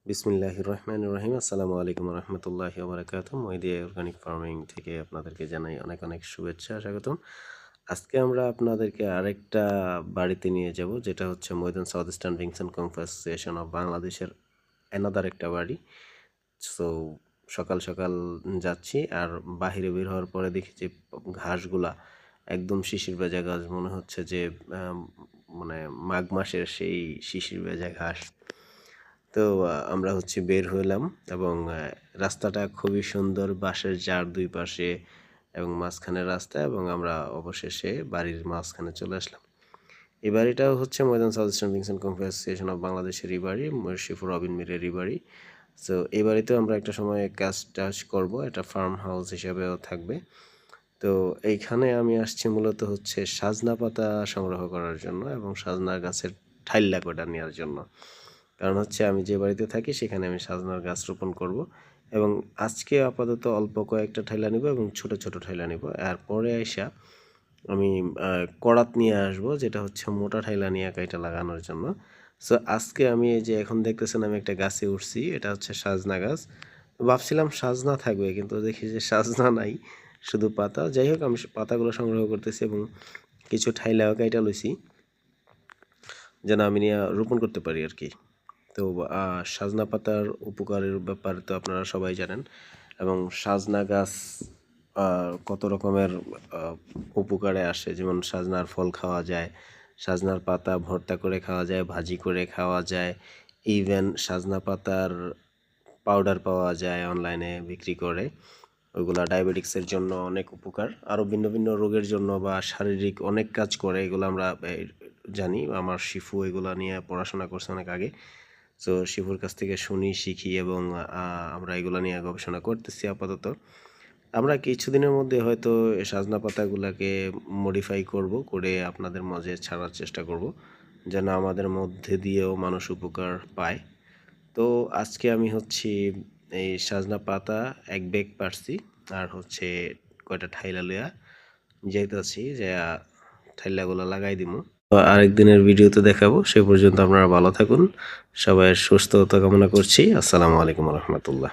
বিসমিল্লাহির রহমানির রহিম। আসসালামু আলাইকুম রহমতুল্লাহি ওয়া মহিদি অর্গানিক ফার্মিং থেকে আপনাদেরকে জানাই অনেক অনেক শুভেচ্ছা, স্বাগতম। আজকে আমরা আপনাদেরকে আরেকটা বাড়িতে নিয়ে যাব, যেটা হচ্ছে Maidan south eastern rings and confederation of বাংলাদেশের অ্যানাদার একটা বাড়ি। সো সকাল সকাল যাচ্ছি, আর বাহিরে বের হওয়ার পরে দেখি যে ঘাসগুলা একদম শিশির ভেজা ঘাস, মনে হচ্ছে যে মানে মাঘ মাসের সেই শিশির ভেজা ঘাস। তো আমরা বের হলাম, এবং রাস্তাটা খুবই সুন্দর, বাঁশের ঝাড় দুই পাশে এবং মাঝখানে রাস্তা, এবং আমরা অবশেষে বাড়ির মাঝখানে চলে আসলাম। এই বাড়িটাও হচ্ছে Maidan south eastern rings and confederation of বাংলাদেশের বাড়ি, শিফুর রবিন মিরের বাড়ি। সো এই বাড়িতেও আমরা একটা সময় কাজ টাজ করবো, এটা ফার্ম হাউস হিসাবেও থাকবে। তো এইখানে আমি আসছি মূলত সাজনা পাতা সংগ্রহ করার জন্য এবং সাজনা গাছের ঠাইল্লা কোটা নেওয়ার জন্য। কারণ আমি যে বাড়িতে থাকি সেখানে আমি সাজনার গাছ রোপণ করব, এবং আজকে আপাতত অল্প কয়েকটা ঠাইলা নিব এবং ছোট ছোট ঠাইলা নিব। এরপরে আইসা আমি করাত নিয়ে আসব, যেটা মোটা ঠাইলা নিয়ে কাইটা লাগানোর জন্য। সো আজকে আমি এই যে এখন দেখতেছেন আমি একটা গাছে উঠছি, এটা সাজনা গাছ। ভাবছিলাম সাজনা থাকবে, কিন্তু দেখি যে সাজনা নাই, শুধু পাতা। যাই হোক, আমি পাতাগুলো সংগ্রহ করতেছি এবং কিছু ঠাইলাও কাইটা লইছি, যেন আমি নিয়ে রোপণ করতে পারি আর কি। তো সাজনা পাতার উপকারের ব্যাপারে তো আপনারা সবাই জানেন, এবং সাজনা গাছ কত রকমের উপকারে আসে। যেমন সাজনার ফল খাওয়া যায়, সাজনার পাতা ভর্তা করে খাওয়া যায়, ভাজি করে খাওয়া যায়, ইভেন সাজনা পাতার পাউডার পাওয়া যায় অনলাইনে বিক্রি করে। ওইগুলা ডায়াবেটিক্সের জন্য অনেক উপকার, আরও ভিন্ন ভিন্ন রোগের জন্য বা শারীরিক অনেক কাজ করে। এগুলো আমরা জানি, আমার শিফু এগুলো নিয়ে পড়াশোনা করছে অনেক আগে। সো শিফুর কাছ থেকে শুনি, শিখি, এবং আমরা এগুলো নিয়ে গবেষণা করতেছি। আপাতত আমরা কিছুদিনের মধ্যে হয়তো সাজনা পাতাগুলোকে মডিফাই করে আপনাদের মাঝে ছাড়ার চেষ্টা করব, যেন আমাদের মধ্যে দিয়েও মানুষ উপকার পায়। তো আজকে আমি এই সাজনা পাতা এক ব্যাগ পারছি, আর কয়টা ঠাইলা লইয়া যাইতেছি, যে ঠাইলাগুলো লাগাই দিব। তো আরেকদিনের ভিডিওতে দেখাবো। সে পর্যন্ত আপনারা ভালো থাকুন, সবাই সুস্থতা কামনা করছি। আসসালামু আলাইকুম রহমতুল্লাহ।